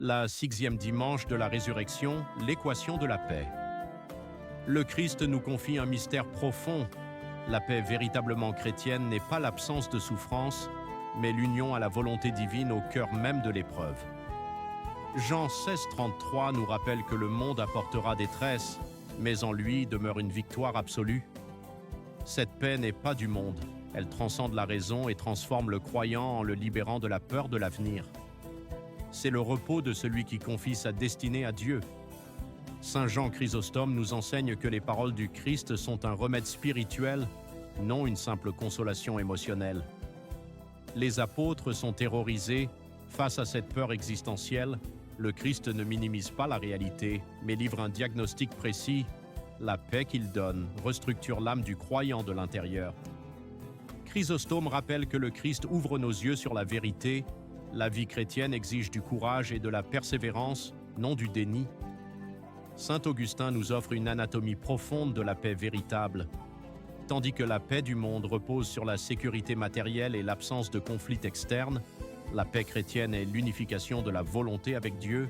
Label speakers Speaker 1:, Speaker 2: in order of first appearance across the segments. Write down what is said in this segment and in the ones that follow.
Speaker 1: La sixième dimanche de la résurrection, l'équation de la paix. Le Christ nous confie un mystère profond. La paix véritablement chrétienne n'est pas l'absence de souffrance, mais l'union à la volonté divine au cœur même de l'épreuve. Jean 16,33 nous rappelle que le monde apportera détresse, mais en lui demeure une victoire absolue. Cette paix n'est pas du monde, elle transcende la raison et transforme le croyant en le libérant de la peur de l'avenir. C'est le repos de celui qui confie sa destinée à Dieu. Saint Jean Chrysostome nous enseigne que les paroles du Christ sont un remède spirituel, non une simple consolation émotionnelle. Les apôtres sont terrorisés. Face à cette peur existentielle, le Christ ne minimise pas la réalité, mais livre un diagnostic précis. La paix qu'il donne restructure l'âme du croyant de l'intérieur. Chrysostome rappelle que le Christ ouvre nos yeux sur la vérité. La vie chrétienne exige du courage et de la persévérance, non du déni. Saint Augustin nous offre une anatomie profonde de la paix véritable. Tandis que la paix du monde repose sur la sécurité matérielle et l'absence de conflits externes, la paix chrétienne est l'unification de la volonté avec Dieu,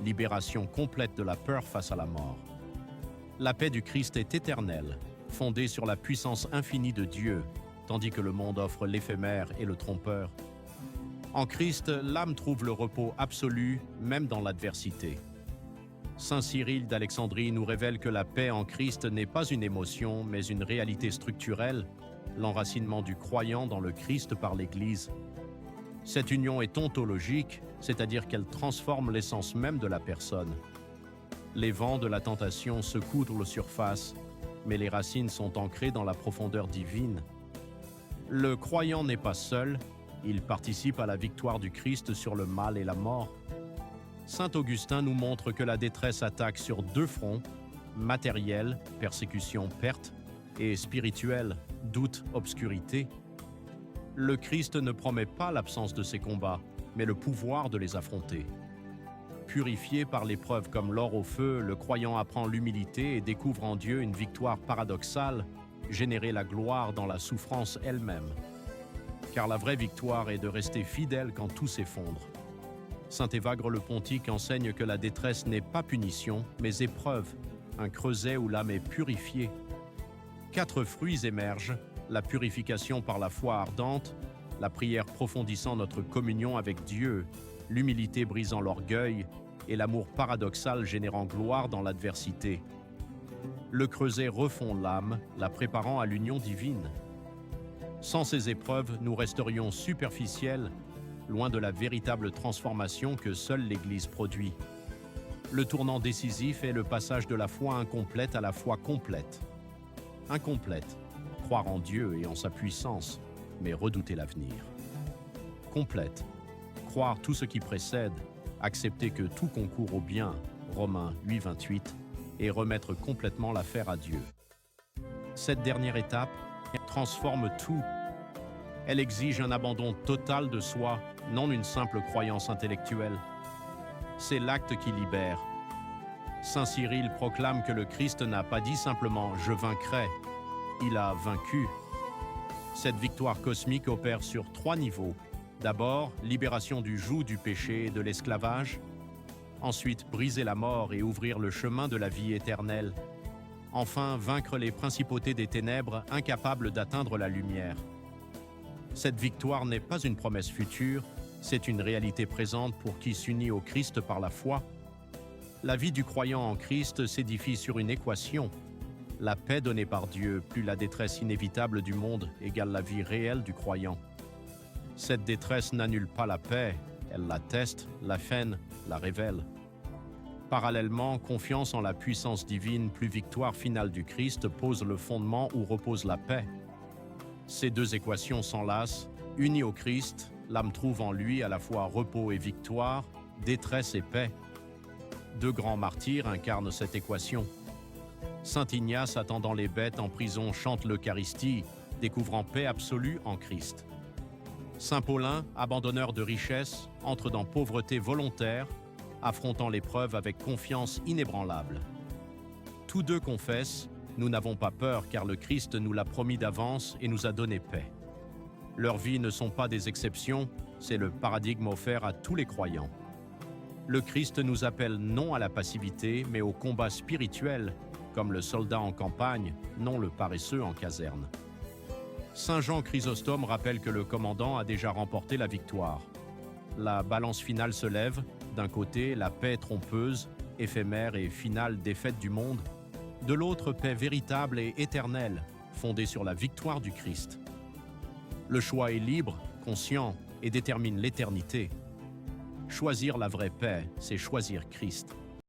Speaker 1: libération complète de la peur face à la mort. La paix du Christ est éternelle, fondée sur la puissance infinie de Dieu, tandis que le monde offre l'éphémère et le trompeur. En Christ, l'âme trouve le repos absolu, même dans l'adversité. Saint Cyril d'Alexandrie nous révèle que la paix en Christ n'est pas une émotion, mais une réalité structurelle, l'enracinement du croyant dans le Christ par l'Église. Cette union est ontologique, c'est-à-dire qu'elle transforme l'essence même de la personne. Les vents de la tentation secouent la surface, mais les racines sont ancrées dans la profondeur divine. Le croyant n'est pas seul, il participe à la victoire du Christ sur le mal et la mort. Saint Augustin nous montre que la détresse attaque sur deux fronts, matériel, persécution, perte, et spirituel, doute, obscurité. Le Christ ne promet pas l'absence de ces combats, mais le pouvoir de les affronter. Purifié par l'épreuve comme l'or au feu, le croyant apprend l'humilité et découvre en Dieu une victoire paradoxale, générer la gloire dans la souffrance elle-même. Car la vraie victoire est de rester fidèle quand tout s'effondre. Saint Évagre le Pontique enseigne que la détresse n'est pas punition, mais épreuve, un creuset où l'âme est purifiée. 4 fruits émergent, la purification par la foi ardente, la prière profondissant notre communion avec Dieu, l'humilité brisant l'orgueil et l'amour paradoxal générant gloire dans l'adversité. Le creuset refond l'âme, la préparant à l'union divine. Sans ces épreuves, nous resterions superficiels, loin de la véritable transformation que seule l'Église produit. Le tournant décisif est le passage de la foi incomplète à la foi complète. Incomplète, croire en Dieu et en sa puissance, mais redouter l'avenir. Complète, croire tout ce qui précède, accepter que tout concourt au bien, Romains 8,28, et remettre complètement l'affaire à Dieu. Cette dernière étape transforme tout. Elle exige un abandon total de soi, non une simple croyance intellectuelle. C'est l'acte qui libère. Saint Cyril proclame que le Christ n'a pas dit simplement « je vaincrai », il a vaincu. Cette victoire cosmique opère sur 3 niveaux. D'abord, libération du joug du péché et de l'esclavage. Ensuite, briser la mort et ouvrir le chemin de la vie éternelle. Enfin, vaincre les principautés des ténèbres incapables d'atteindre la lumière. Cette victoire n'est pas une promesse future, c'est une réalité présente pour qui s'unit au Christ par la foi. La vie du croyant en Christ s'édifie sur une équation. La paix donnée par Dieu, plus la détresse inévitable du monde, égale la vie réelle du croyant. Cette détresse n'annule pas la paix, elle l'atteste, la freine, la révèle. Parallèlement, confiance en la puissance divine, plus victoire finale du Christ, pose le fondement où repose la paix. Ces 2 équations s'enlacent, unies au Christ, l'âme trouve en lui à la fois repos et victoire, détresse et paix. 2 grands martyrs incarnent cette équation. Saint Ignace, attendant les bêtes en prison, chante l'Eucharistie, découvrant paix absolue en Christ. Saint Paulin, abandonneur de richesses, entre dans pauvreté volontaire, affrontant l'épreuve avec confiance inébranlable. Tous 2 confessent « Nous n'avons pas peur car le Christ nous l'a promis d'avance et nous a donné paix ». Leurs vies ne sont pas des exceptions, c'est le paradigme offert à tous les croyants. Le Christ nous appelle non à la passivité, mais au combat spirituel, comme le soldat en campagne, non le paresseux en caserne. Saint Jean Chrysostome rappelle que le commandant a déjà remporté la victoire. La balance finale se lève, d'un côté la paix trompeuse, éphémère et finale défaite du monde, de l'autre paix véritable et éternelle, fondée sur la victoire du Christ. Le choix est libre, conscient et détermine l'éternité. Choisir la vraie paix, c'est choisir Christ.